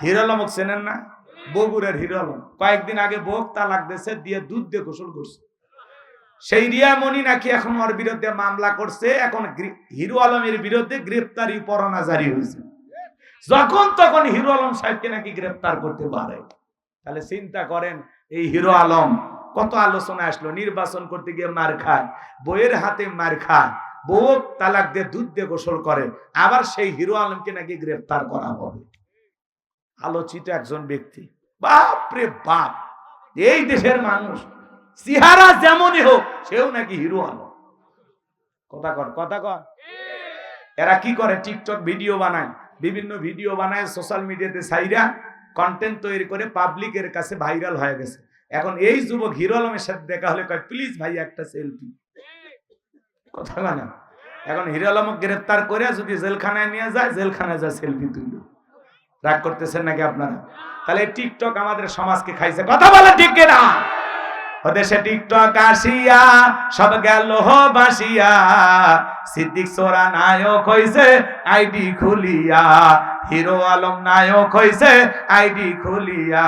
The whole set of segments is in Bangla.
হিরো আলমক চেনেন না? বগুড়ার হিরো আলম কয়েকদিন আগে বউ তালাক দিয়েছে, দিয়ে দুধ দিয়ে গোসল করছে। সেই রিয়া মনি নাকি এখন ওর বিরুদ্ধে মামলা করছে। এখন হিরো আলমের বিরুদ্ধে গ্রেপ্তারি পরোয়ানা জারি হয়েছে। যখন তখন হিরো আলম সাহেবকে নাকি গ্রেপ্তার করতে পারে। তাহলে চিন্তা করেন, এই হিরো আলম কত আলোচনা আসলো, নির্বাচন করতে গিয়ে মার খায়, বইয়ের হাতে মার খায়, বউ তালাক দিয়ে দুধ দিয়ে গোসল করে, আবার সেই হিরো আলমকে নাকি গ্রেপ্তার করা হবে। আলোচিত একজন ব্যক্তি, বাপরে বাপ, এই দেশের মানুষ চেহারা যেমনই হোক সেও নাকি হিরো আলম। কথা কর। এরা কি করে? টিকটক ভিডিও বানায়, বিভিন্ন ভিডিও বানায়, সোশ্যাল মিডিয়াতে ছাইরা কন্টেন্ট তৈরি করে পাবলিকের কাছে ভাইরাল হয়ে গেছে। এখন এই যুবক হিরো আলমের সাথে দেখা হলে কয়, প্লিজ ভাই একটা সেলফি। কথা না, এখন হিরো আলমকে গ্রেফতার করে যদি জেলখানায় নিয়ে যায়, জেলখানায় যায় সেলফি তুলল। রাগ করতেছেন নাকি আপনারা? তাহলে টিকটক আমাদের সমাজকে খাইছে। কথা বলে ঠিক কিনা? দেশে টিকটক আসিয়া সব গেল বাসিয়া, সিদ্দিক সোরা নায়ক হইছে আইডি খুলিয়া, হিরো আলম নায়ক হইছে আইডি খুলিয়া।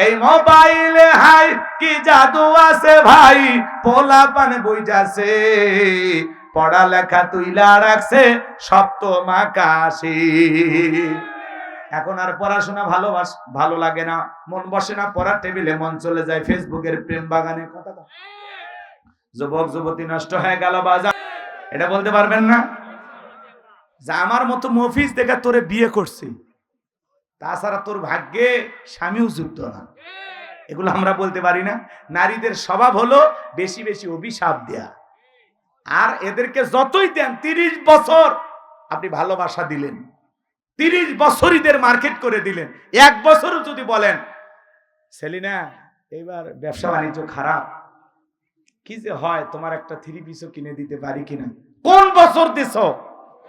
এই মোবাইলে হাই কি জাদু আছে ভাই, পোলা পান বই যাচ্ছে, পড়ালেখা তুইলা রাখছে সপ্তম আকাশে। এখন আর পড়াশোনা ভালো লাগে না, মন বসে না, পড়ার টেবিলে মন চলে যায় ফেসবুকের প্রেম বাগানে। কথা যুবক যুবতী নষ্ট হয়ে গেল বাজার। এটা বলতে পারবেন না যে আমার মতো মফিজ দেখে তোরে বিয়ে করছি, তাছাড়া তোর ভাগ্যে স্বামীও যুক্ত না? এগুলো আমরা বলতে পারি না? নারীদের স্বভাব হলো বেশি বেশি অভিশাপ দেয়া। আর এদেরকে যতই দেন, 30 বছর আপনি ভালোবাসা দিলেন, 30 বছরীদের মার্কেট করে দিলেন, 1 বছরও যদি বলেন সেলিনা এবার ব্যবসা বাণিজ্য খারাপ, কি যে হয়, তোমার একটা 3 পিসও কিনে দিতে পারি কিনা? কোন বছর দিছ?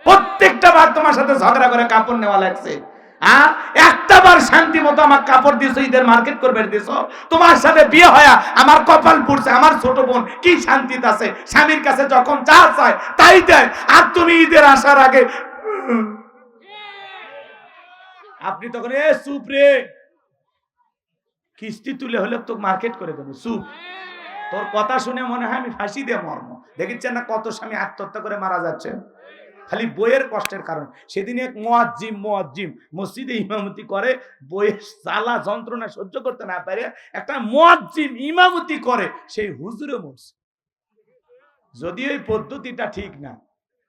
প্রত্যেকটা বার তোমার সাথে ঝগড়া করে কাপড় নেওয়া লাগছে। আর একটা বার শান্তি মতো আমার কাপড় দিয়েছো, ঈদের মার্কেট করবে দিয়েছো। তোমার সাথে বিয়ে হয় আমার কপাল পুড়ছে, আমার ছোট বোন কি শান্তিতে আছে, স্বামীর কাছে যখন যা চায় তাই দেয়, আর তুমি ঈদের আসার আগে আপনি তখন চুপ রে, কিস্তি তুলে হলে তো মার্কেট করে দেবো, চুপ। তোর কথা শুনে মনে হয় আমি ফাঁসি দিয়ে মরবো। দেখেছেন না কত স্বামী আত্মহত্যা করে মারা যাচ্ছে, খালি বইয়ের কষ্টের কারণ। সেদিন এক মুয়াজ্জিম মসজিদে ইমামতি করে, বইয়ের জ্বালা যন্ত্রণা সহ্য করতে না পারে একটা মুয়াজ্জিম ইমামতি করে, সেই হুজুরে মরছে। যদিও এই পদ্ধতিটা ঠিক না,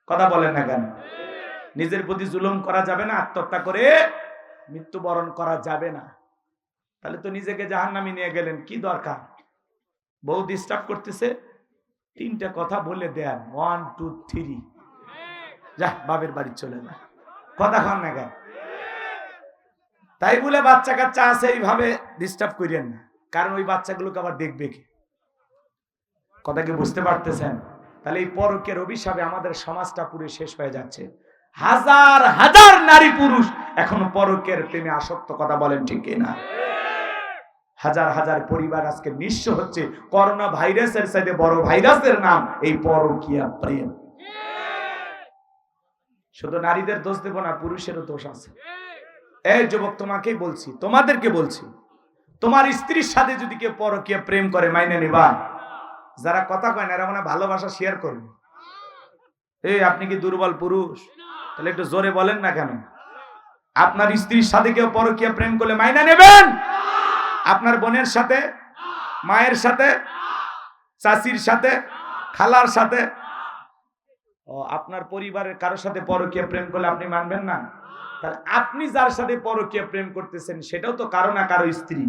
কথা বলেন না কেন? নিজের প্রতি জুলুম করা যাবে না, আত্মহত্যা করে মৃত্যুবরণ করা যাবে না। তাহলে তো নিজেকে জাহান্নামে নিয়ে গেলেন, কি দরকার? বউ ডিস্টার্ব করতেছে, 3টা কথা বলে দেন, 1 2 3, যা বাবের বাড়ি চলে যা। কথা কন না কেন? তাই বলে বাচ্চা কাচ্চা আছে এইভাবে ডিস্টার্ব করিয়েন না, কারণ ওই বাচ্চাগুলোকে আবার দেখবে কি? কথা কি বুঝতে পারতেছেন? তাহলে এই পরকীয়ার অভিশাপে আমাদের সমাজটা পুরো শেষ হয়ে যাচ্ছে। হাজার হাজার নারী পুরুষ এখনো পরকীয়ার প্রেমে আসক্ত। কথা বলেন ঠিক কিনা? হাজার হাজার পরিবার আজকে নিঃস্ব হচ্ছে। করোনা ভাইরাসের চাইতে বড় ভাইরাসের নাম এই পরকীয়া প্রেম। শুধু নারীদের দোষ দেব না, পুরুষেরও দোষ আছে। এই যুবক তোমাকেই বলছি, তোমাদেরকে বলছি, তোমার স্ত্রীর সাথে যদি কেউ পরকীয়া প্রেম করে মাইনে নিবা। যারা কথা কয় না এরা মানে ভালোবাসা শেয়ার করবে। এই আপনি কি দুর্বল পুরুষ? তাহলে একটু জোরে বলেন না কেন? আপনার স্ত্রীর সাথে কেউ পরকীয়া প্রেম করলে মাইনা নেবেন? আপনার বোনের সাথে, মায়ের সাথে, চাচির সাথে, খালার সাথে, আপনার পরিবারের কারোর সাথে পরকীয়া প্রেম করলে আপনি মানবেন না? তাহলে আপনি যার সাথে পরকীয়া প্রেম করতেছেন সেটাও তো কারো না কারো স্ত্রী,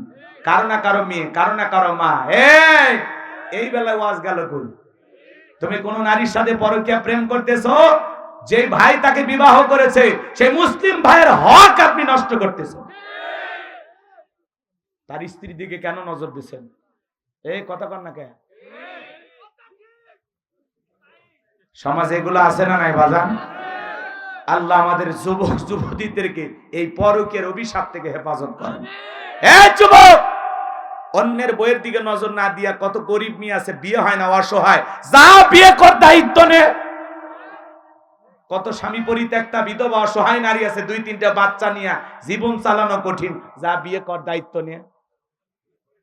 কারো না কারো মেয়ে, কারো না কারো মা। এই বেলায় ওয়াজ গেল কই? তুমি কোন নারীর সাথে পরকীয়া প্রেম করতেছো, যে ভাই তাকে বিবাহ করেছে সেই মুসলিম ভাইয়ের হক আপনি নষ্ট করতেছো। তার স্ত্রীর দিকে কেন নজর দিচ্ছেন? এই কথা কর না কেন? সমাজে এগুলো আছে না নাই বাজান? আল্লাহ আমাদের যুবক যুবতীদেরকে এই পরকীয়ার অভিশাপ থেকে হেফাজত করেন। এই যুবক, অন্যের বইয়ের দিকে নজর না দিয়া, কত গরিব মেয়ে আছে বিয়ে হয় না, অসহায়, যা বিয়ে কর, দায়িত্ব নে। কত স্বামী পরিত্যক্তা বিধবা অসহায় নারী আছে, 2-3টা বাচ্চা নিয়ে জীবন চালানো কঠিন, যা বিয়ে কর দায়িত্ব নিয়ে।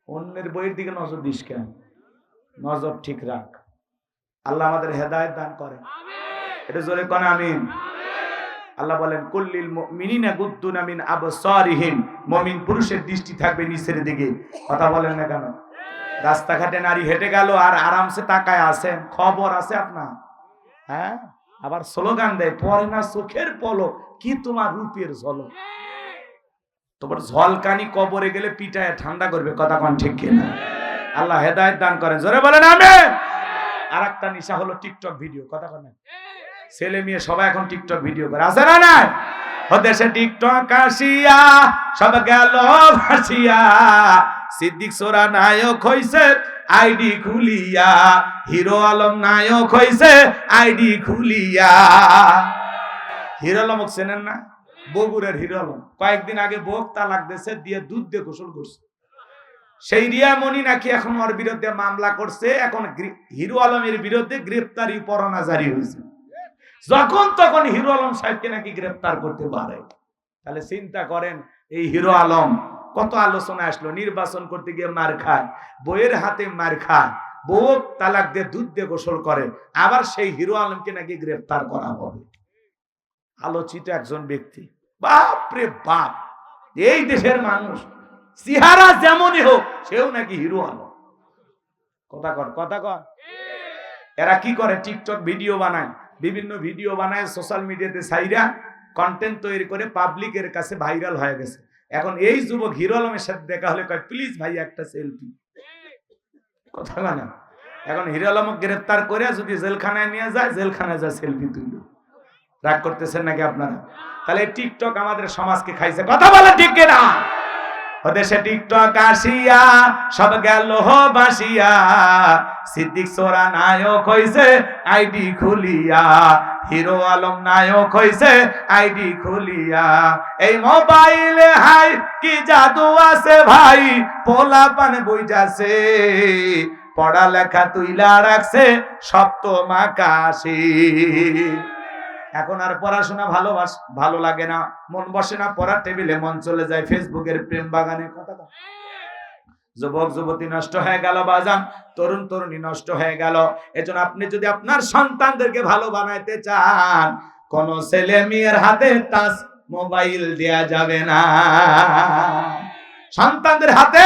অন্যের বইয়ের দিকে নজর দিস কেন? নজর ঠিক রাখ। আল্লাহ আমাদের হেদায়েত দান করে। এটা জোরে কোন আমিন। আল্লাহ বলেন কুল্লিল মুমিনিনা গুদ্দুনা মিন আবসারিহিম, মুমিন পুরুষের দৃষ্টি থাকবে নিচের দিকে। কথা বলেন না কেন? রাস্তাঘাটে নারী হেঁটে গেল আর আরামসে তাকায় আছেন, খবর আছে আপনার? হ্যাঁ, আবার স্লোগান দেয়, পরে না চোখের পলক কি তোমার রূপের ঝলক। তোমার ঝলকানি কবরে গেলে পিটায় ঠান্ডা করবে। কথা কোন ঠিক কিনা? আল্লাহ হেদায়েত দান করেন, জোরে বলেন আমিন। আরেকটা নিশা হলো টিকটক ভিডিও। কথা কোন? ছেলে মেয়ে সবাই এখন টিকটক ভিডিও করে, আছে না নাই? দেশে টিকটক আসিয়া সব গেল ভাসিয়া, সিদ্দিক সোরা নায়ক হইছে আইডি খুলিয়া, হিরো আলম নায়ক হইছে আইডি খুলিয়া। হিরো আলম চেনেন না? বগুড়ার হিরো আলম কয়েকদিন আগে বউ তালাক দিয়েছে, দিয়ে দুধ দিয়ে গোসল করছে। সেই রিয়া মনি নাকি এখন ওর বিরুদ্ধে মামলা করছে। এখন হিরো আলমের বিরুদ্ধে গ্রেফতারি পরোয়ানা জারি হয়েছে। যখন তখন হিরো আলম সাহেবকে নাকি গ্রেফতার করতে পারে। তাহলে চিন্তা করেন, এই হিরো আলম কত আলোচনা আসলো, নির্বাচন করতে গিয়ে মার খায়, বইয়ের হাতে মার খায়, বউ তালাক দিয়ে দুধ দিয়ে গোসল করে, আবার সেই হিরো আলমকে নাকি গ্রেফতার করা হবে। আলোচিত একজন ব্যক্তি, বাপ রে বাপ, এই দেশের মানুষ চেহারা যেমনই হোক সেও নাকি হিরো আলম। কথা কর, কথা কর। এরা কি করে? টিকটক ভিডিও বানায়, বিভিন্ন ভিডিও বানায়, সোশ্যাল মিডিয়াতে ছাইরা কন্টেন্ট তৈরি করে পাবলিকের কাছে ভাইরাল হয়ে গেছে। এখন এই যুবক হিরো আলমের সাথে দেখা হলে কয়, প্লিজ ভাই একটা সেলফি। কথা বলে না? এখন হিরো আলমকে গ্রেফতার করে যদি জেলখানায় নিয়ে যায়, জেলখানায় যায় সেলফি তুইল। রাগ করতেছেন নাকি আপনারা? তাহলে টিকটক আমাদের সমাজকে খাইছে। কথা বলে ঠিক কিনা? দেশে টিকটক আসিয়া সব গেল বাসিয়া, সিদ্দিক সোরা নায়ক হইছে আইডি খুলিয়া, হিরো আলম নায়ক হইছে আইডি খুলিয়া। এই মোবাইলে হাই কি জাদু আছে ভাই, পোলা পান বই যাচ্ছে, পড়ালেখা তুইলা রাখছে সপ্তম আকাশে। এখন আর পড়াশোনা ভালো লাগে না, মন বসে না, পড়ার টেবিলে মন চলে যায় ফেসবুকের প্রেম বাগানে। কথা যুবক যুবতী নষ্ট হয়ে গেল বাজান, তরুণ তরুণী নষ্ট হয়ে গেল। এজন্য আপনি যদি আপনার সন্তানদেরকে ভালো বানাইতে চান, কোন ছেলে মেয়ের হাতে টাচ মোবাইল দেয়া যাবে না। সন্তানদের হাতে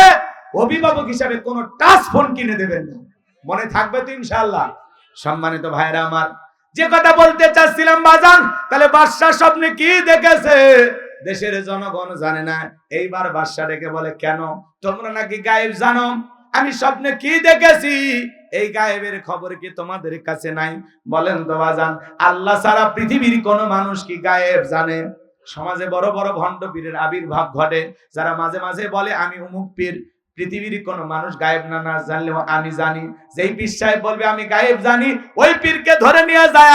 অভিভাবক হিসাবে কোন টাচ ফোন কিনে দেবেন না। মনে থাকবে তো ইনশাআল্লাহ? সম্মানিত ভাইরা আমার, যে কথা বলতে চাচ্ছিলাম বাজান, তাহলে বাদশাহ স্বপ্নে কি দেখেছে দেশের জনগণ জানে না। এইবার বাদশাহ ডেকে বলে, কেন তোমরা নাকি গায়েব জানো? আমি স্বপ্নে কি দেখেছি এই গায়েবের খবর কি তোমাদের কাছে নাই? বলেন তো বাজান, আল্লাহ ছাড়া পৃথিবীর কোন মানুষ কি গায়েব জানে? সমাজে বড় বড় ভণ্ড পীরের আবির্ভাব ঘটে, যারা মাঝে মাঝে বলে আমি অমুক পীর। পৃথিবীর কোন মানুষ গায়েব না জানলেও আমি জানি। যেই পীর সাহেব বলবে আমি গায়েব জানি, ওই পীরকে ধরে নিয়ে যায়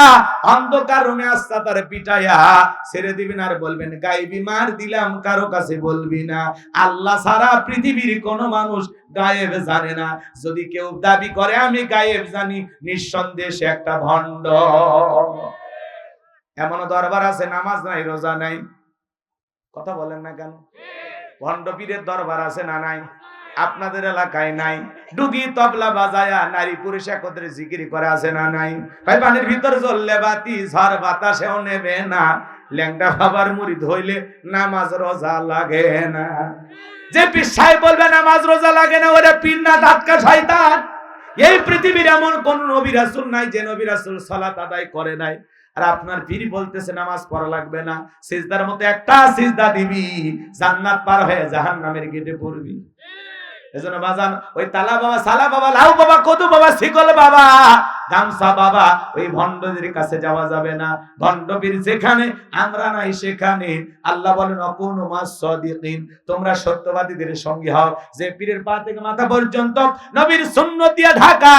অন্ধকার রুমে আস্তা তারে পিটাইয়া ছেড়ে দিবেন, আর বলবেন গায়েবী মার দিলাম, কারো কাছে বলবি না। আল্লাহ ছাড়া পৃথিবীর কোন মানুষ গায়েব জানে না। যদি কেউ দাবি করে আমি গায়েব জানি, নিঃসন্দেহে সে একটা ভণ্ড। এমন দরবার আছে নামাজ নাই, রোজা নাই। কথা বলেন না কেন? ভণ্ড পীরের দরবার আছে না নাই? আপনাদের এলাকায় নাই? ডুগি তবলা বাজায়া নারী পুরুষ একত্রে জিকির করে, আছে না নাই? ভাই পানির ভিতর জ্বললে বাতি, ঝড় বাতাসেও নেবে না। ল্যাংটা বাবার মুরিদ হইলে নামাজ রোজা লাগে না। যে পীর সাহেব বলবে নামাজ রোজা লাগে না, ওরে পীর না, দাঁতকা শয়তান। এই পৃথিবীর এমন কোন নবী রাসূল নাই যে নবী রাসূল সালাত আদায় করে নাই। আর আপনার পীর বলতেছে নামাজ পড়া লাগবে না, সিজদার মতো একটা সিজদা দিবি, জান্নাত পার হয়ে জাহান্নামের গেটে পড়বি। এজন্য বাজান, ওই তালা বাবা, সালা বাবা, লাউ বাবা, কদু বাবা, শিকল বাবা, গামছা বাবা, ওই ভণ্ডদের কাছে যাওয়া যাবে না। ভণ্ড পীর যেখানে, আমরা নাই সেখানে। আল্লাহ বলেন অকুনু মাস সাদিকিন, তোমরা সত্যবাদীদের সঙ্গী হও। যে পীরের পা থেকে মাথা পর্যন্ত নবীর সুন্নাত দিয়ে ঢাকা,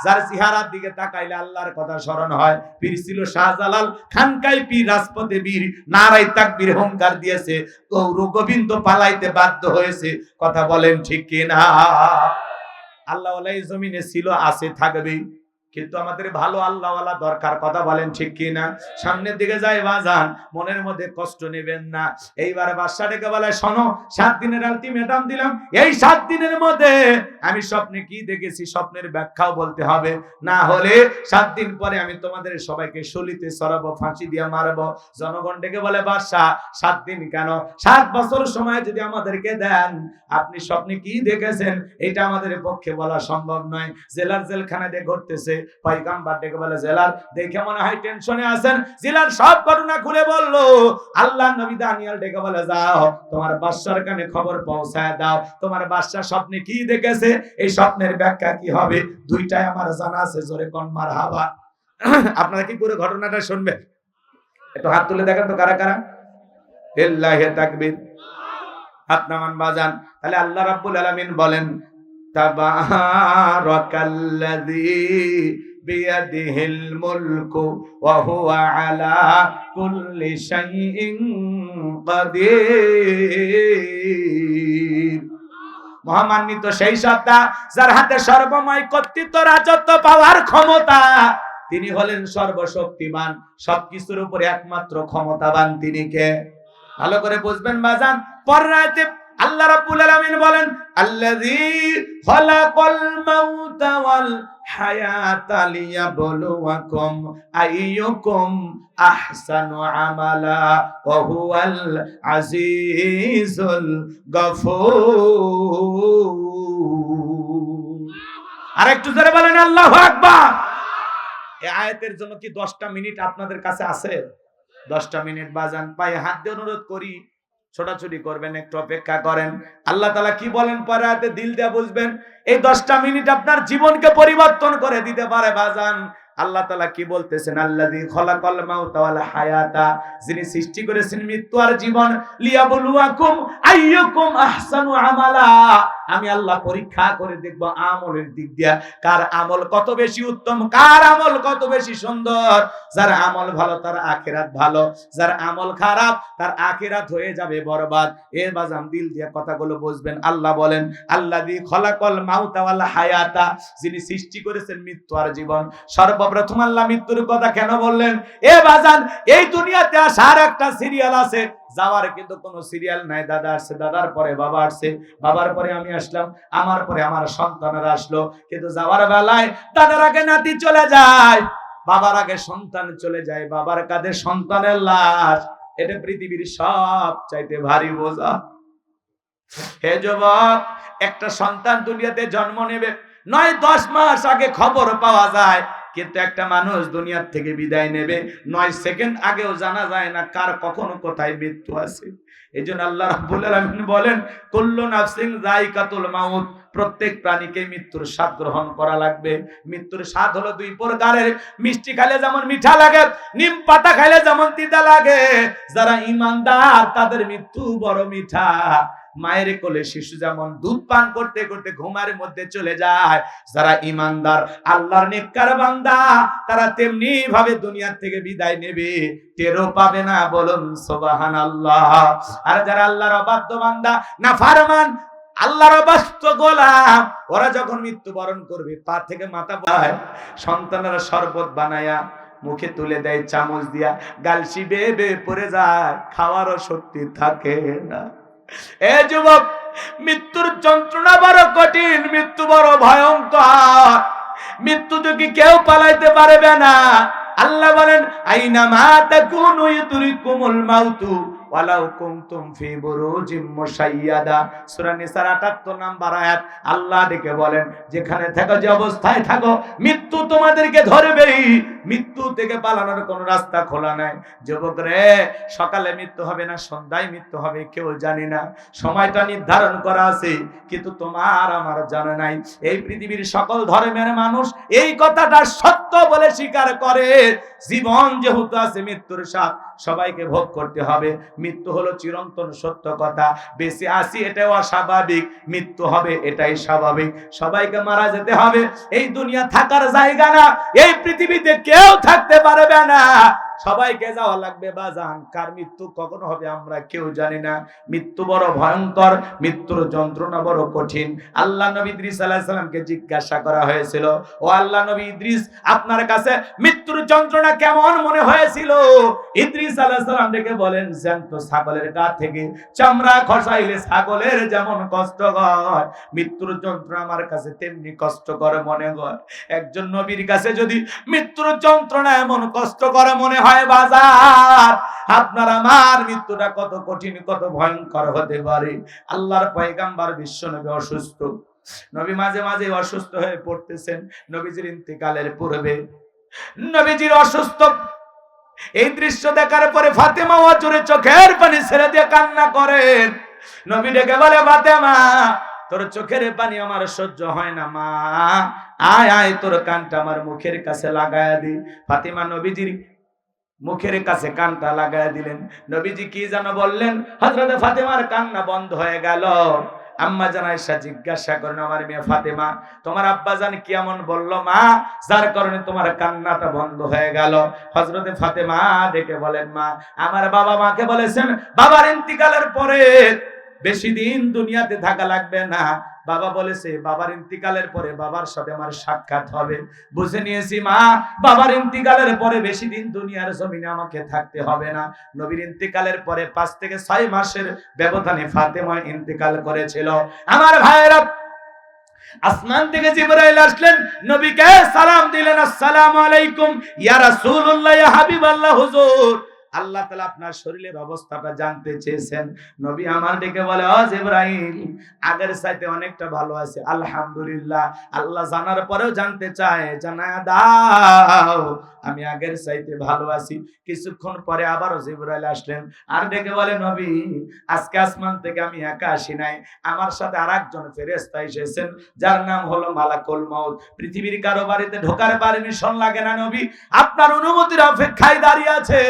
যার চেহারার দিকে তাকাইলে আল্লাহর কথা স্মরণ হয়। পীর ছিল শাহজালাল, খানকাই পীর, রাজপথে বীর, নারায়ে তাকবীর হুঙ্কার দিয়েছে, গৌর গোবিন্দ পালাইতে বাধ্য হয়েছে। কথা বলেন ঠিক কিনা? আল্লাহ ওয়ালাই জমিনে ছিল, আছে, থাকবে। কিন্তু আমাদের ভালো আল্লাহওয়ালা দরকার, কথা বলেন ঠিক কি না? সামনের দিকে যাই বাজান, মনের মধ্যে কষ্ট নেবেন না। এইবার বাদশাটাকে বলে, শোনো 7 দিনের আলটিমেটাম দিলাম, এই 7 দিনের মধ্যে আমি স্বপ্নে কি দেখেছি স্বপ্নের ব্যাখ্যাও বলতে হবে, না হলে 7 দিন পরে আমি তোমাদের সবাইকে শলিতে চড়াবো, ফাঁসি দিয়ে মারবো। জনগণ ডেকে বলে, বাদশাহ 7 দিন কেন, 7 বছর সময় যদি আমাদেরকে দেন, আপনি স্বপ্নে কি দেখেছেন এটা আমাদের পক্ষে বলা সম্ভব নয়। জেলার জেলখানায় দিয়ে ঘুরতেছে, পয়গম্বর ডেকে বলে, জেলার দেখে মনে হয় টেনশনে আছেন। জেলার সব ঘটনা খুলে বললো। আল্লাহর নবী দানিয়েল ডেকে বলে, যাও তোমার বাদশার কানে খবর পৌঁছায় দাও, তোমার বাদশা স্বপ্নে কি দেখেছে, এই স্বপ্নের ব্যাখ্যা কি হবে, দুইটাই আমার জানা আছে। জোরে কোন মারহাবা। আপনারা কি পুরো ঘটনাটা শুনবেন? একটু হাত তুলে দেখেন তো কারা কারা। লিল্লাহি তাকবীর, হাত নামান বাজান। তাহলে আল্লাহ রাব্বুল আলামিন বলেন, তাবারাকাল্লাযী বিয়াদিহিল মুলকু ওয়া হুয়া আলা কুল্লি শাইইন কাদির। মহামান্বিত সেই সত্তা যার হাতে সর্বময় কর্তৃত্ব, রাজত্ব, পাওয়ার ক্ষমতা। তিনি হলেন সর্বশক্তিমান, সবকিছুর উপরে একমাত্র ক্ষমতাবান। তিনি কে? ভালো করে বুঝবেন বাজান। পররাতে আল্লাহ রাব্বুল আলামিন বলেন, আল্লাযী খালাকাল মাউতা ওয়াল হায়াতা লিয়াবলুয়াকুম আইয়ুকুম আহসানু আমালা ওয়া হুয়াল আজিজুল গফুর। আরেকটু জোরে বলেন আল্লাহু আকবার। এই আয়াতের জন্য কি 10টা মিনিট আপনাদের কাছে আছে? 10টা মিনিট বাজান, পায়ে হাত দিয়ে অনুরোধ করি, ছোটাছুটি করবেন, একটু অপেক্ষা করেন। আল্লাহ তাআলা কি বলেন পরে আয়াতে দিল দিয়ে বুঝবেন। এই 10টা মিনিট আপনার জীবনকে পরিবর্তন করে দিতে পারে বাজান। আল্লাহ তাআলা কি বলতেছেন, আল্লাযী খালাকাল মাউতা ওয়াল হায়াতা, যিনি সৃষ্টি করেছেন মৃত্যু আর জীবন, লিয়াবলুয়াকুম আইয়ুকুম আহসানু আমালা, আমি আল্লাহ পরীক্ষা করে দেখব আমলের দিক দিয়া কার আমল কত বেশি উত্তম, কার আমল কত বেশি সুন্দর। যার আমল ভালো তার আখিরাত ভালো, যার আমল খারাপ তার আখিরাত হয়ে যাবে বরবাদ। এর বাজান দিল দিয়ে কথাগুলো বুঝবেন। আল্লাহ বলেন, আল্লাযী খালাকাল মাউতা ওয়াল হায়াতা, যিনি সৃষ্টি করেছেন মৃত্যু আর জীবন। সর্বপ্রথম আল্লাহ মৃত্যুর কথা কেন বললেন? এ বাজান, এই দুনিয়াতে আসার একটা সিরিয়াল আছে, যাওয়ার কিন্তু কোনো সিরিয়াল নাই। দাদা আসছে, দাদার পরে বাবা আসছে, বাবার পরে আমি আসলাম, আমার পরে আমার সন্তানেরা আসলো। কিন্তু যাওয়ার বেলায় দাদার আগে নাতি চলে যায়, বাবার আগে সন্তান চলে যায়, বাবার কাঁধে সন্তানের লাশ। এটা পৃথিবীর সব চাইতে ভারী বোঝা। হে যুবক, একটা সন্তান দুনিয়াতে জন্ম নেবে, 9-10 মাস আগে খবর পাওয়া যায়, কিন্তু একটা মানুষ দুনিয়ার থেকে বিদায় নেবে 9 সেকেন্ড আগেও জানা যায় না কার কখনো কোথায় মৃত্যু আছে। এইজন্য আল্লাহ রাব্বুল আলামিন বলেন, কুল্লু নাফসিন যায়কাতুল মাউত, প্রত্যেক প্রাণীকে মৃত্যুর স্বাদ গ্রহণ করা লাগবে। মৃত্যুর স্বাদ হলো 2 প্রকারের, মিষ্টি খাইলে যেমন মিঠা লাগে, নিম পাতা খাইলে যেমন তিতা লাগে। যারা ঈমানদার তাদের মৃত্যু বড় মিঠা। মায়ের কোলে শিশু যেমন দুধ পান করতে করতে ঘুমের মধ্যে চলে যায়, যারা ঈমানদার আল্লাহর নেককার বান্দা তারা তেমনি ভাবে দুনিয়া থেকে বিদায় নেবে, টেরও পাবে না। বলুন সুবহানাল্লাহ। আর যারা আল্লাহর অবাধ্য বান্দা, নাফরমান, আল্লাহর অবাধ্য গোলাম, ওরা যখন মৃত্যুবরণ করবে পা থেকে মাথা পায় সন্তানেরা শরবত বানায়া মুখে তুলে দেয় চামচ দিয়া, গালসি বেয়ে বেয়ে পড়ে যায়, খাওয়ারও শক্তি থাকে না। এ যুবক, মৃত্যুর যন্ত্রণা বড় কঠিন, মৃত্যু বড় ভয়ঙ্কর। মৃত্যু থেকে কেউ পালাইতে পারবে না। আল্লাহ বলেন, আইনা মা তাকুনু ইউদরিকুমুল মাউতু ওয়ালাউ কুনতুম ফি বুরুজিম মুশাইয়াদা। সূরা নিসার 78 নম্বর আয়াত। আল্লাহ ডেকে বলেন, যেখানে থাকো, যে অবস্থায় থাকো, মৃত্যু তোমাদেরকে ধরবেই। মৃত্যু থেকে পালানোর কোনো রাস্তা খোলা নাই। যুবক রে, সকালে মৃত্যু হবে না সন্ধ্যায় মৃত্যু হবে কেউ জানি না, সময়টা নির্ধারণ করা আছে, কিন্তু তোমার আমার জানা নাই। এই পৃথিবীর সকল ধর্মের মানুষ এই কথাটা সত্য বলে স্বীকার করে। জীবন যেহেতু আছে, মৃত্যুর স্বাদ সবাইকে ভোগ করতে হবে। মৃত্যু হলো চিরন্তন সত্য কথা। বেঁচে আছি এটাও অস্বাভাবিক, মৃত্যু হবে এটাই স্বাভাবিক। সবাইকে মারা যেতে হবে। এই দুনিয়া থাকার জায়গা না, এই পৃথিবীতে কেউ থাকতে পারবে না। সবাইকে যাওয়া লাগবে বাজান। কার মৃত্যু কখন হবে আমরা কেউ জানি না। মৃত্যু বড় ভয়ঙ্কর, মৃত্যুর যন্ত্রণা বড় কঠিন। আল্লাহ নবী ইদ্রিস আলাইহিস সালামকে জিজ্ঞাসা করা হয়েছিল, ও আল্লাহ নবী ইদ্রিস, আপনার কাছে মৃত্যুর যন্ত্রণা কেমন মনে হয়েছিল? ইদ্রিস আলাইহিস সালাম ডেকে বলেন, জ্যান্ত ছাগলের গা থেকে চামড়া খসাইলে ছাগলের যেমন কষ্ট হয়, মৃত্যুর যন্ত্রণা আমার কাছে তেমনি কষ্টকর মনে হয়। একজন নবীর কাছে যদি মৃত্যুর যন্ত্রণা এমন কষ্টকর মনে হয় বাজার, আপনার আমার মৃত্যুটা কত কঠিন, কত ভয়ঙ্কর হতে পারে। আল্লাহর পয়গাম্বর বিশ্বনবী অসুস্থ, নবী মাঝে মাঝে অসুস্থ হয়ে পড়তেছেন। নবীজির ইন্তেকালের পূর্বে নবীজির অসুস্থ এই দৃশ্য দেখার পরে ফাতেমা অজরে চোখের পানি ছেড়ে দিয়ে কান্না করেন। নবী ডেকে বলে, ফাতেমা, তোর চোখের পানি আমার সহ্য হয় না মা, আয় আয় তোর কানটা আমার মুখের কাছে লাগায়া দি। ফাতেমা নবীজির মুখের কাছে কানটা লাগায়া দিলেন। নবীজি কি যেন বললেন, হযরত ফাতেমার কান্না বন্ধ হয়ে গেল। আম্মা জান আয়েশা জিজ্ঞাসা করেন, আমার মেয়ে ফাতেমা, তোমার আব্বা জান কি এমন বললো মা, যার কারণে তোমার কান্নাটা বন্ধ হয়ে গেল? হযরতে ফাতেমা ডেকে বলেন, মা, আমার বাবা মাকে বলেছেন বাবার ইন্তিকালের পরে বেশি দিন দুনিয়াতে থাকা লাগবে না। বাবা বলেছে বাবার ইন্তিকালের পরে বাবার সাথে আমার সাক্ষাৎ হবে। বুঝে নিয়েছি মা, বাবার ইন্তিকালের পরে বেশি দিন দুনিয়ার জমিনে আমাকে থাকতে হবে না। নবীর ইন্তিকালের পরে 5 থেকে 6 মাসের ব্যবধানে ফাতেমা ইন্তিকাল করেছিল। আমার ভাইয়েরা, আসমান থেকে জিবরাইল আসলেন, নবীকে সালাম দিলেন, আসসালামু আলাইকুম ইয়া রাসূলুল্লাহ, ইয়া হাবিবাল্লাহ, হুজুর আল্লাহ তাআলা আপনার শরীরের অবস্থাটা জানতে চেয়েছেন। নবী আমার ডেকে বলে, ও জিবরাইল, আগের চাইতে অনেকটা ভালো আছে আলহামদুলিল্লাহ। আল্লাহ জানার পরেও জানতে চায়, জানায়া দাও আমি আগের চাইতে ভালো আছি। কিছুক্ষণ পরে আবারও জিবরাইল আসলেন, আর ডেকে বলে, নবী, আজকে আসমান থেকে আমি একা আসি নাই, আমার সাথে আরেকজন ফেরেশতা এসেছেন, যার নাম হলো মালাকুল মউত। পৃথিবীর কারো বাড়িতে ঢোকার পারমিশন লাগে না নবী, আপনার অনুমতির অপেক্ষায় দাঁড়িয়ে আছে।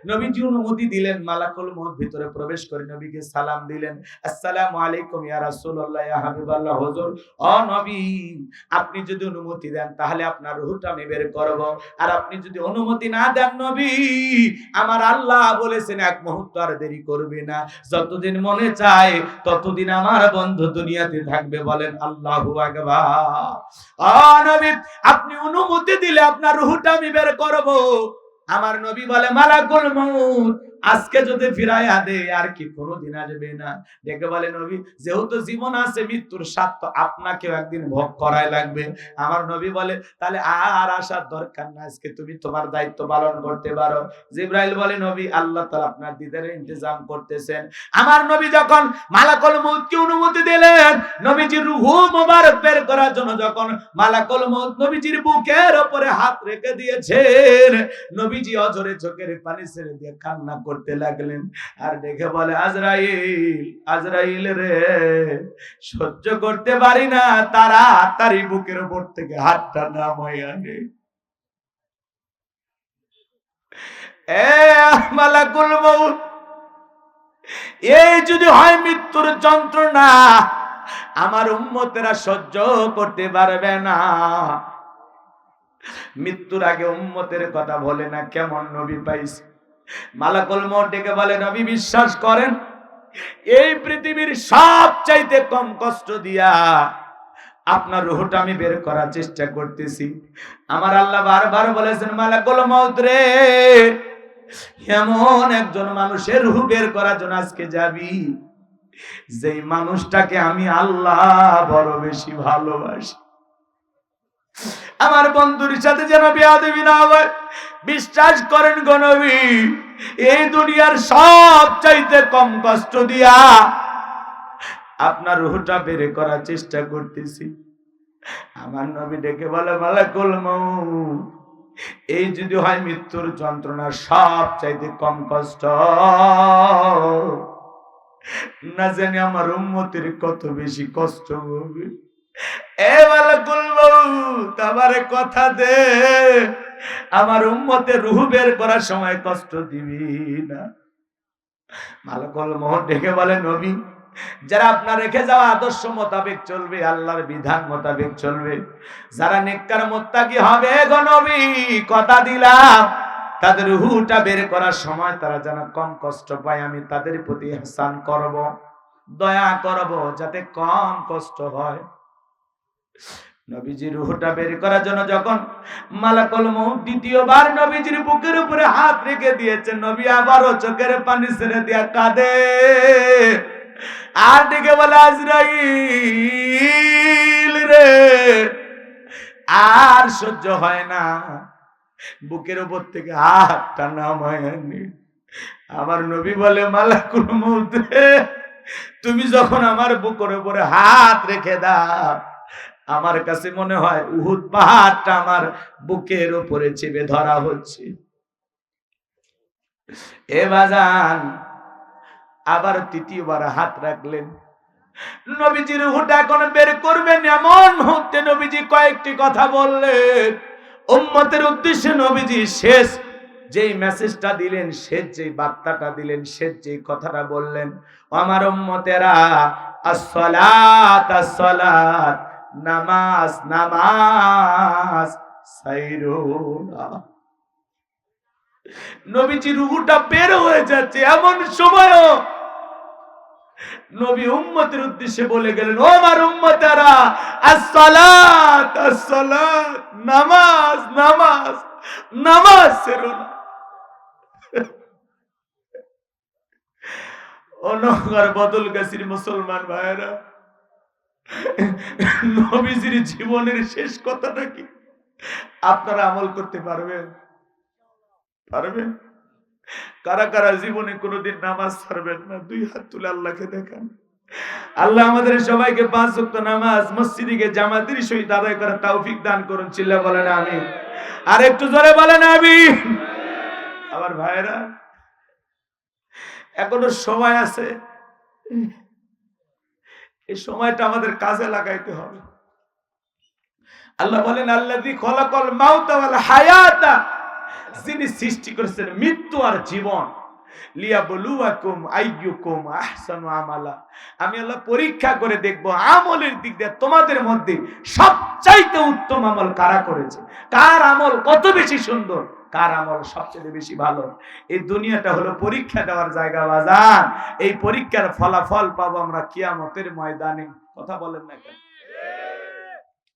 নবীজি অনুমতি দিলেন, মালাকুল মউত ভিতরে প্রবেশ করে নবীকে সালাম দিলেন, আসসালামু আলাইকুম ইয়া রাসূলুল্লাহ, ইয়া হাবিবাল্লাহ, হুজুর ও নবী, আপনি যদি অনুমতি দেন তাহলে আপনার রূহটা আমি বের করব, আর আপনি যদি অনুমতি না দেন নবী, আমার আল্লাহ বলেছেন এক মুহূর্ত আর দেরি করবে না, যতদিন মনে চায় ততদিন আমার বন্ধু দুনিয়াতে থাকবে। বলেন আল্লাহু আকবার। ও নবী, আপনি অনুমতি দিলে আপনার রূহটা আমি বের করব। আমার নবী বলে, মালাকুল মউত আজকে যদি ফিরাইয়া দে আর কি কোনোদিন আসবে না। ডেকে বলে, নবী, যেহেতু জীবন আছে মৃত্যুর স্বাদ তো আপনাকেও একদিন ভোগ করাই লাগবে। আমার নবী বলে, তাহলে আর আসার দরকার না, আজকে তুমি তোমার দায়িত্ব পালন করতে পারো। জিবরাইল বলে, নবী, আল্লাহ তাআলা আপনার দিদারের ইন্তজাম করতেছেন। আমার নবী যখন মালাকুল মউতকে অনুমতি দিলেন, নবীজির রূহ মোবারক বের করার জন্য যখন মালাকুল মউত নবীজির বুকের উপরে হাত রেখে দিয়েছেন, নবীজি অঝরে চোখের পানি ছেড়ে দিয়ে কান্না করতে লাগলেন। আর দেখে বলে, আজরাইল, আজরাইল রে, সহ্য করতে পারি না, তাড়াতাড়ি বুকের উপর থেকে হাতটা নামাইয়া নে। এ মালাকুল মউত, এই যদি হয় মৃত্যুর যন্ত্রণা, আমার উম্মতেরা সহ্য করতে পারবে না। মৃত্যুর আগে উম্মতের কথা বলে না, কেমন নবী পাইছে। মালাকুল মউত ডেকে বলে, নবী, বিশ্বাস করেন, এই পৃথিবীর সবচাইতে কম কষ্ট দিয়া আপনার রূহটা আমি বের করার চেষ্টা করতেছি। আমার আল্লাহ বারবার বলেছেন, মালাকুল মউত রে, এমন একজন মানুষের রূহ বের করার জন্য আজকে যাবি, যেই মানুষটাকে আমি আল্লাহ বড় বেশি ভালোবাসি। আমার বন্ধুর সাথে যেন বেয়াদবি না হয়। বিশ্বাস করেন গো নবী, এই দুনিয়ার সব চাইতে কম কষ্ট দিয়া আপনার রূহটা বের করার চেষ্টা করতেছি। আমার নবী ডেকে বলে, মালাকুল মউত, এই যদি হয় মৃত্যুর যন্ত্রণা সব চাইতে কম কষ্ট, না জানি আমার উম্মতের কত বেশি কষ্ট হবে। এ মালাকুল মউত, আমারে কথা দে, আমার উম্মতের রূহ বের করার সময় কষ্ট দিবি না। মালাকুল মউত ডেকে বলে, নবী, যারা আপনার রেখে যাওয়া আদর্শ মোতাবেক চলবে, আল্লাহর বিধান মোতাবেক চলবে, যারা নেককার মুত্তাকি হবে গো নবী, কথা দিলাম তাদের রূহটা বের করার সময় তারা যেন কম কষ্ট পায়, আমি তাদের প্রতি ইহসান করব, দয়া করব, যাতে কম কষ্ট হয়। নবীজির রূহটা বের করার জন্য যখন মালাকুল মউত দ্বিতীয়বার নবীজির বুকের উপরে হাত রেখে দিয়েছেন, নবী আবারও চোখের পানি ছেড়ে দিয়া কাঁদে, আর ডেকে বলে, আজরাইল রে, আর সহ্য হয় না, বুকের উপর থেকে হাতটা নামায় নি। আমার নবী বলে, মালাকুল মউত রে, তুমি যখন আমার বুকের উপরে হাত রেখে দাও, আমার কাছে মনে হয় উহুদ পাহাড়টা আমার বুকের উপরে চেপে ধরা হচ্ছে। এ বাজান, আবার তৃতীয়বার হাত রাখলেন। নবীজির রূহটা এখন বের করবেন, এমন মুহূর্তে নবীজি কয়েকটি কথা বললেন উম্মতের উদ্দেশ্যে। নবীজি শেষ যেই মেসেজটা দিলেন, শেষ যেই বার্তাটা দিলেন, শেষ যেই কথাটা বললেন, আমার উম্মতেরা, আসসালাত আসসালাত, নামাজ নামাজ সাইরুনা। নবীজি রূহটা বের হয়ে যাচ্ছে, এমন সময়ও নবী উম্মতের উদ্দেশ্যে বলে গেলেন, ও আমার উম্মতেরা, আসসালাত আসসালাত, নামাজ নামাজ নামাজ সাইরুনা। অনগর বদলগাছির মুসলমান ভাইরা, নবীজির জীবনের শেষ কথাটা কি আপনারা আমল করতে পারবেন? পারবেন? কারা কারা জীবনে কোনোদিন নামাজ ছাড়বেন না? দুই হাত তুলে আল্লাহকে দেখান। আল্লাহ আমাদের সবাইকে 5 ওয়াক্ত নামাজ মসজিদে গিয়ে জামাতের সহিত আদায় করার তৌফিক দান করুন। চিল্লা বলেন আমিন। আর একটু জোরে বলেন আমিন। আমার ভাইরা, এখনো সময় আছে, এই সময়টা আমাদের কাজে লাগাইতে হবে। আল্লাহ বলেন, আল্লাযী খলাকাল মাউতা ওয়াল হায়াতা, যিনি সৃষ্টি করেছেন মৃত্যু আর জীবন, লিয়াবলুয়াকুম আইয়ুকুম আহসানু আমালা, আমি আল্লাহ পরীক্ষা করে দেখব আমলের দিক দিয়ে তোমাদের মধ্যে সবচাইতে উত্তম আমল কারা করেছে, কার আমল কত বেশি সুন্দর, কার আমল সবচেয়ে বেশি ভালো। এই দুনিয়াটা হলো পরীক্ষা দেওয়ার জায়গা বাজান। এই পরীক্ষার ফলাফল পাবো আমরা কিয়ামতের ময়দানে। কথা বলেন না কেন?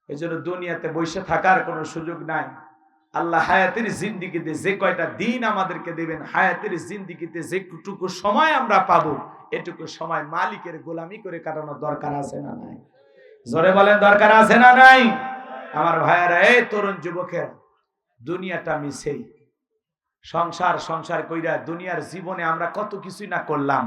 এই জন্য দুনিয়াতে বসে থাকার কোনো সুযোগ নাই। আল্লাহ হায়াতের জিন্দিগিতে যে কয়টা দিন আমাদেরকে দেবেন, হায়াতের জিন্দিগিতে যেটুকু সময় আমরা পাবো, এটুকু সময় মালিকের গোলামি করে কাটানোর দরকার আছে না নাই? জোরে বলেন, দরকার আছে না নাই? আমার ভাইয়েরা, এই তরুণ যুবকের, দুনিয়াটা মিছেই। সংসার সংসার কইরা দুনিয়ার জীবনে আমরা কত কিছুই না করলাম।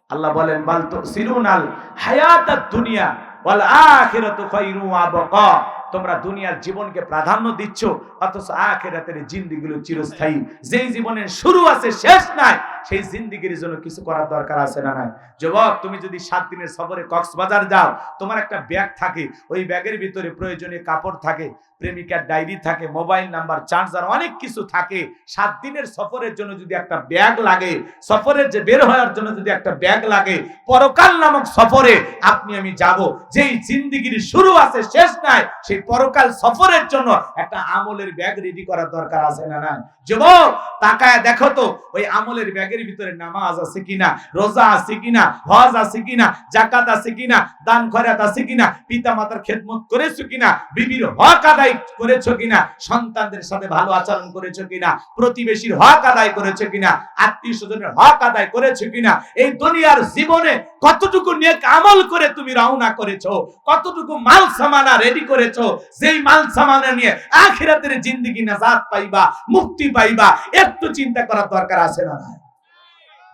আল্লাহ বলেন, বাল তুসিরুনাল হায়াতাদ দুনিয়া ওয়াল আখিরাতু খায়রু ওয়া আবকা, তোমরা দুনিয়ার জীবনকে প্রাধান্য দিচ্ছ, অথচ আখিরাতের জিন্দেগিগুলো চিরস্থায়ী। যেই জীবনের শুরু আছে শেষ নাই, সেই জিন্দেগির জন্য কিছু করার দরকার আছে না নাই? যুবক, তুমি যদি 7 দিনের সফরে কক্সবাজার যাও, তোমার একটা ব্যাগ থাকে, ওই ব্যাগের ভিতরে প্রয়োজনীয় কাপড় থাকে, প্রেমিকার ডায়েরি থাকে, মোবাইল নাম্বার, চার্জার, অনেক কিছু থাকে। 7 দিনের সফরের জন্য যদি একটা ব্যাগ লাগে, সফরের যে বের হওয়ার জন্য যদি একটা ব্যাগ লাগে, পরকাল নামক সফরে আপনি আমি যাব, যেই জিন্দেগির শুরু আছে শেষ নাই, সেই পরকাল সফরের জন্য একটা আমলের ব্যাগ রেডি করার দরকার আছে না নাই? যুবক, তাকায় দেখো তো ওই আমলের ব্যাগের ভিতরে নামাজ আছে কিনা, রোজা আছে কিনা, হজ আছে কিনা, যাকাত আছে কিনা, দান খয়রাত আছে কিনা, পিতা মাতার খেদমত করেছো কিনা, বিবির হক আদায় করেছো কিনা, সন্তানদের সাথে ভালো আচরণ করেছো কিনা, প্রতিবেশীর হক আদায় করেছো কিনা, আত্মীয় স্বজনের হক আদায় করেছো কিনা, এই দুনিয়ার জীবনে কতটুকু নেক আমল করে তুমি রওনা করেছো, কতটুকু মাল সামানা রেডি করেছো, যেই মাল সামানা নিয়ে আখিরাতের জিন্দেগি নাজাত পাইবা, মুক্তি পাইবা, একটু চিন্তা করার দরকার আছে না নাই?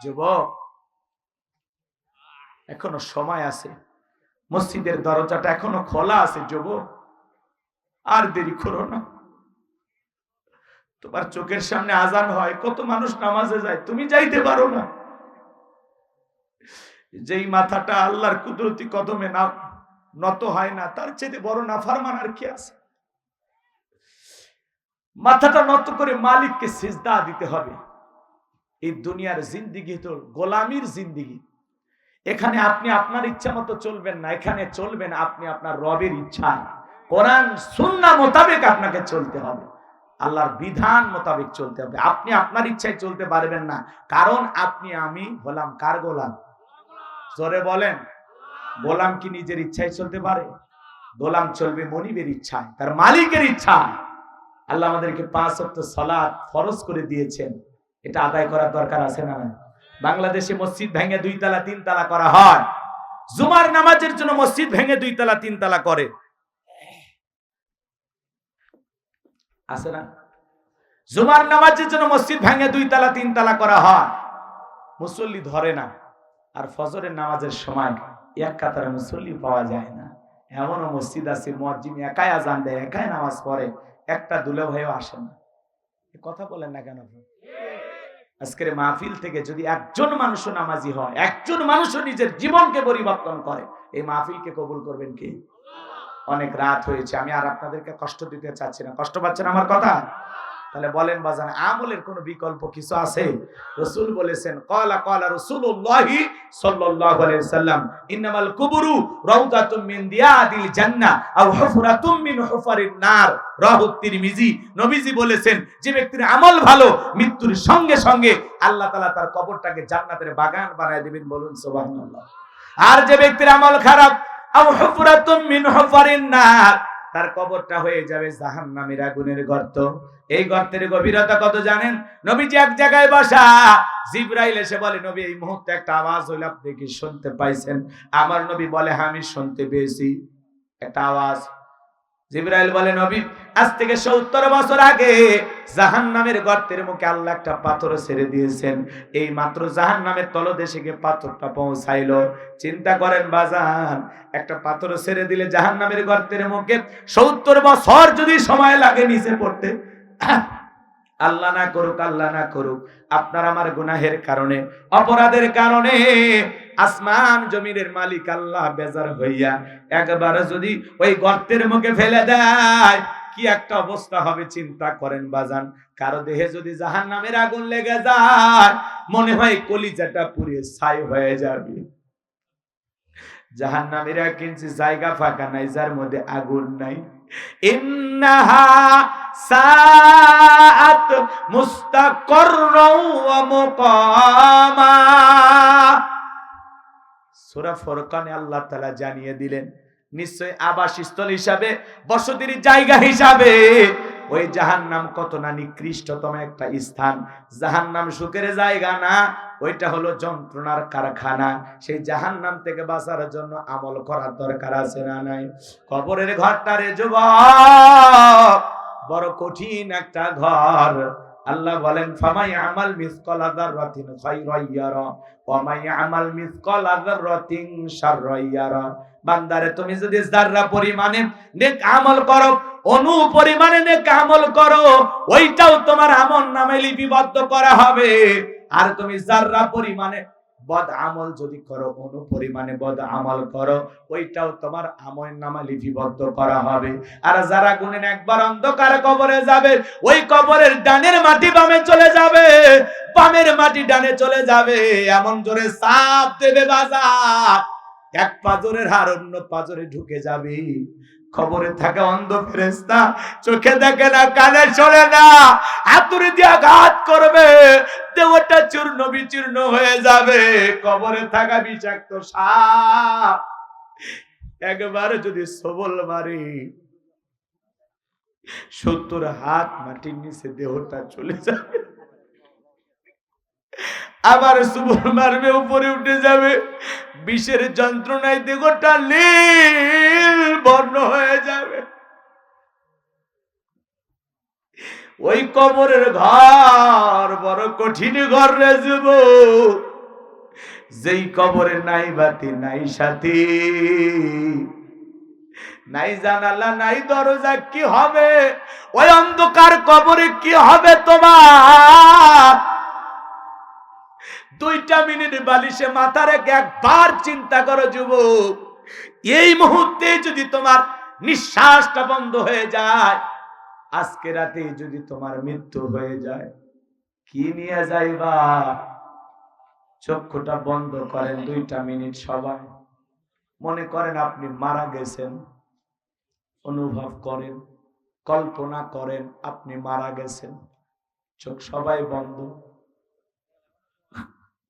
যুবক, এখনো সময় আছে, মসজিদের দরজাটা এখনো খোলা আছে। যুবক, আর দেরি করো না। তোমার চোখের সামনে আজান হয়, কত মানুষ নামাজে যায়, তুমি যাইতে পারো না। যেই মাথাটা আল্লাহর কুদরতি কদমে না নত হয় না, তার চেয়ে বড় নাফরমান আর কি আছে? মাথাটা নত করে মালিককে সিজদা দিতে হবে। এই দুনিয়ার জিন্দেগি তো গোলামির জিন্দেগি। এখানে আপনি আপনার ইচ্ছা মতো চলবেন না, এখানে চলবেন আপনি আপনার রবের ইচ্ছায়। কোরআন সুন্নাহ মোতাবেক আপনাকে চলতে হবে। আল্লাহর বিধান মোতাবেক চলতে হবে। আপনি আপনার ইচ্ছায় চলতে পারবেন না, কারণ আপনি আমি হলাম কার গোলাম? জোরে বলেন। গোলাম কি নিজের ইচ্ছায় চলতে পারে? গোলাম চলবে মনিবের ইচ্ছায়, তার মালিকের ইচ্ছায়। আল্লাহ আমাদেরকে 5 ওয়াক্ত সালাত ফরজ করে দিয়েছেন, এটা আদায় করার দরকার আছে না? বাংলাদেশে মসজিদ ভেঙে 2 তালা 3 তালা করা হয়, জুমার নামাজের জন্য মসজিদ ভেঙে 2 তালা 3 তালা করে, আছে না? জুমার নামাজের জন্য মসজিদ ভেঙে 2 তালা 3 তালা করা হয়, মুসল্লি ধরে না। আর ফজরের নামাজের সময় এক কাতারে মুসল্লি পাওয়া যায় না। এমনও মসজিদ আছে মুয়াজ্জিন একাই আজান দেয়, একাই নামাজ পড়ে, একটা দুলে ভাইও আসে না। কথা বলেন না কেন? আজকের মাহফিল থেকে যদি একজন মানুষও নামাজি হয়, একজন মানুষও নিজের জীবনকে পরিবর্তন করে, এই মাহফিলকে কবুল করবেন কে? অনেক রাত হয়েছে, আমি আর আপনাদেরকে কষ্ট দিতে চাচ্ছি না। কষ্ট পাচ্ছেন আমার কথা? তাহলে বলেন বাজান, আমলের কোন বিকল্প কিছু আছে? রাসূল বলেছেন, ক্বালা ক্বালা রাসূলুল্লাহি সাল্লাল্লাহু আলাইহি ওয়াসাল্লাম, ইন্নামাল কুবুরু রাউদাতুম মিন দিয়াদিল জান্নাহ আও হুফরাতুম মিন হুফারিন নার, রাহু তিরমিজি। নবীজি বলেছেন, যে ব্যক্তির আমল ভালো, মৃত্যুর সঙ্গে সঙ্গে আল্লাহ তাআলা তার কবরটাকে জান্নাতের বাগান বানায় দিবেন। বলুন সুবহানাল্লাহ। আর যে ব্যক্তির আমল খারাপ, আও হুফরাতুম মিন হুফারিন নার, তার কবরটা হয়ে যাবে জাহান্নামের আগুনের গর্ত। এই গর্তের গভীরতা কত জানেন? নবীজি এক জায়গায় বসা, জিবরাইল এসে বলে, নবী এই মুহূর্তে একটা আওয়াজ হইল, আপনি কি শুনতে পাইছেন? আমার নবী বলে, হ্যাঁ আমি শুনতে পেয়েছি একটা আওয়াজ। জিবরাইল বলে, নবী আজ থেকে 70 বছর আগে জাহান্নামের গর্তের মুখে আল্লাহ একটা পাথর ছেড়ে দিয়েছেন, এই মাত্র জাহান্নামের তলদেশে গিয়ে পাথরটা পৌঁছাইলো। চিন্তা করেন বাজান, একটা পাথর ছেড়ে দিলে জাহান্নামের গর্তের মুখে 70 বছর যদি সময় লাগে নিচে পড়তে। আল্লাহ না করুক, আল্লাহ না করুক, আপনার আমার গুনাহের কারণে, অপরাধের কারণে আসমান জমিনের মালিক আল্লাহ বেজার হইয়া একবার যদি ওই গর্তের মুখে ফেলে দেয়, কি একটা অবস্থা হবে চিন্তা করেন বাজান। কারো দেহে যদি জাহান্নামের আগুন লেগে যায়, মনে হয় কলিজাটা পুড়ে ছাই হয়ে যাবে। জাহান্নামীরা কিঞ্চিত জায়গা ফাঁকা নাই যার মধ্যে আগুন নাই। ইন্নাহা সাআত মুস্তাকাররাও ওয়া মুকামা। সূরা ফুরকানে আল্লাহ তাআলা জানিয়ে দিলেন, নিশ্চয় আবাসস্থল হিসাবে, বসতির জায়গা হিসাবে ওই জাহান্নাম কত না নিকৃষ্টতম একটা স্থান। জাহান্নাম সুখের জায়গা না, ওইটা হলো যন্ত্রণার কারখানা। সেই জাহান্নাম থেকে বাঁচার জন্য আমল করার দরকার আছে না নাই? কবরের ঘরটা রে যুবক, বড় কঠিন একটা ঘর। আল্লাহ বলেন, ফামাই আমাল মিসকালা যাররাতিন খায়রান ইয়ারা ওয়া মাই আমাল মিসকালা যাররাতিন শাররান ইয়ারা। বান্দারে, তুমি যদি যাররা পরিমাণে নেক আমল করো, অনু পরিমাণে নেক আমল করো, ওইটাও তোমার আমলনামায় লিপিবদ্ধ করা হবে। আর তুমি যাররা পরিমাণে বদ আমল যদি করো, অনু পরিমাণে বদ আমল করো, ওইটাও তোমার আমলনামায় লিপিবদ্ধ করা হবে। আর যারা গুনেন একবার অন্ধকার কবরে যাবে, ওই কবরের ডানের মাটি বামে চলে যাবে, বামের মাটি ডানে চলে যাবে, এমন জোরে চাপ দেবে বাজার, এক পাজরের হার অন্য পাজরে ঢুকে যাবে। খবরে থাকা অন্ধ ফেরেশতা চোখে দেখে না, কানে শোনে না, হাতুড়ি দিয়ে আঘাত করবে, দেহটা চূর্ণ বিচূর্ণ হয়ে যাবে। কবরে থাকা বিষাক্ত সাপ একবার যদি সবল মারে, 70 হাত মাটির নিচে দেহটা চলে যাবে। আবার সুবল মারবে, উপরে উঠে যাবে, বিষের যন্ত্রণায় দেহটা নীল বর্ণ হয়ে যাবে। ওই কবরের ঘর বড় কঠিন ঘর রে যুবক, যেই কবরে নাই বাতি, নাই সাথী, নাই জানালা, নাই দরজা, কি হবে ওই অন্ধকার কবরে? কি হবে তোমার? 2টা মিনিট বালিশে মাথা রেখে একবার চিন্তা করো যুবক, এই মুহূর্তে যদি তোমার নিঃশ্বাসটা বন্ধ হয়ে যায়, আজকে রাতে যদি তোমার মৃত্যু হয়ে যায়, কি নিয়ে যাইবা? চক্ষুটা বন্ধ করেন 2টা মিনিট সবাই, মনে করেন আপনি মারা গেছেন, অনুভব করেন কল্পনা করেন আপনি মারা গেছেন, চোখ সবাই বন্ধ,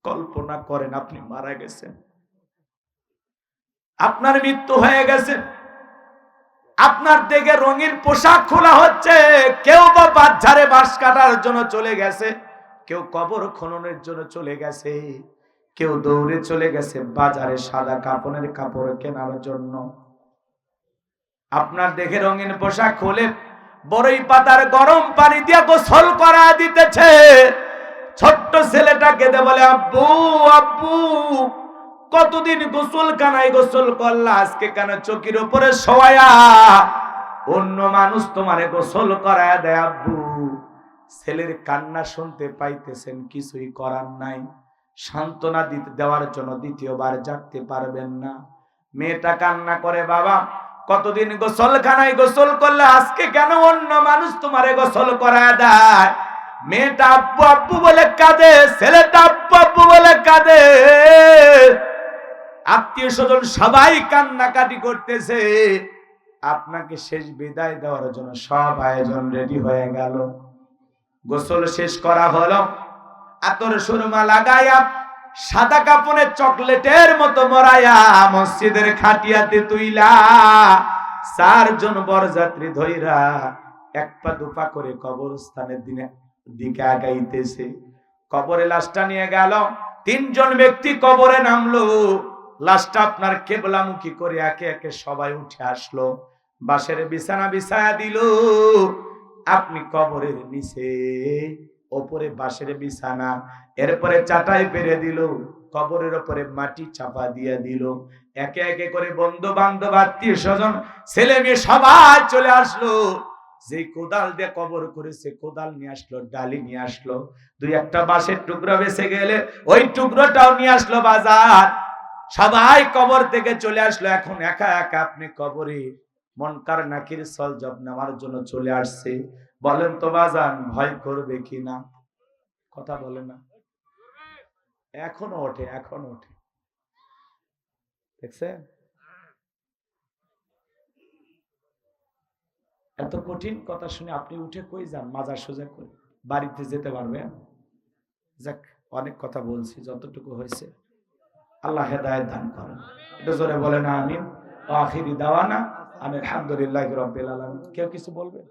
কল্পনা করেন আপনি মারা গেছেন, আপনার মৃত্যু হয়ে গেছে, আপনার দিকে রঙিন পোশাক খোলা হচ্ছে, কেউ বা বাজারে বাঁশ কাটার জন্য চলে গেছে, কেউ কবর খননের জন্য চলে গেছে, কেউ দৌড়ে চলে গেছে বাজারে সাদা কাপড়ের কাপড় কেনার জন্য। আপনার দেখে রঙিন পোশাক খুলে বড়ই পাতার গরম পানি দিয়ে গোসল করা দিতেছে। ছোট্ট ছেলেটা কেঁদে বলে, আব্বু আব্বু কতদিন গোসল কানায় গোসল করলা, আজকে কেন চকির উপরে শোয়া অন্য মানুষ তোমারে গোসল করায় দেয় আব্বু। ছেলের কান্না শুনতে পাইতেছেন, কিছুই করার নাই, সান্ত্বনা দেওয়ার জন্য দ্বিতীয়বার জাগতে পারবেন না। মেয়েটা কান্না করে, বাবা কতদিন গোসলখানায় গোসল করলে, আজকে কেন অন্য মানুষ তোমারে গোসল করায় দেয়? মেয়েটা আব্বু আব্বু বলে কাঁদে, ছেলেটা আব্বু আব্বু বলে কাঁদে, আত্মীয় স্বজন সবাই কান্নাকাটি করতেছে। আপনাকে শেষ বিদায় দেওয়ার জন্য সব আয়োজন রেডি হয়ে গেল। গোসল শেষ করা হলো, আতর সুরমা লাগাইয়া সাদা কাপড়ে চকলেটের মতো মরাইয়া মসজিদের খাটিয়াতে তুইলা 4 জন বরযাত্রী ধইরা এক পা দুপা করে কবরস্থানের দিকে আগাইতেছে। কবরে লাশটা নিয়ে গেল, 3 জন ব্যক্তি কবরে নামলো, লাশটা আপনার কেবলামুখী করে একে একে সবাই উঠে আসলো, বাঁশের বিছানা বিছায়া দিল। আপনি কবরের নিচে, ওপরে বাঁশের বিছানা, এরপরে চাটাই পেরে দিল, কবরের উপরে মাটি চাপা দিয়ে দিল। একে একে করে বন্ধু বান্ধব আত্মীয় স্বজন ছেলে মেয়ে সবাই চলে আসলো। যে কোদাল দিয়ে কবর করেছে কোদাল নিয়ে আসলো, ডালি নিয়ে আসলো, 2-1টা বাঁশের টুকরো বেঁচে গেলে ওই টুকরোটাও নিয়ে আসলো বাজার। সবাই কবর থেকে চলে আসলো। এখন একা একা আপনি কবরে মনকার নাকির সলজব নেওয়ার জন্য চলে আসছে। বলেন তো বাজান, ভয় করবে কিনা? কথা বলে না, এখনো ওঠে, এখনো ওঠে, দেখছেন? এত কঠিন কথা শুনে আপনি উঠে কই যান? মাজার সোজা করে বাড়িতে যেতে পারবেন? যাক, অনেক কথা বলছি, যতটুকু হয়েছে আল্লাহ হেদায়েত দান করেন। এটা জোরে বলেন আমিন। আখিরি দাওয়ানা আলহামদুলিল্লাহি রাব্বিল আলামিন। কেউ কিছু বলবে?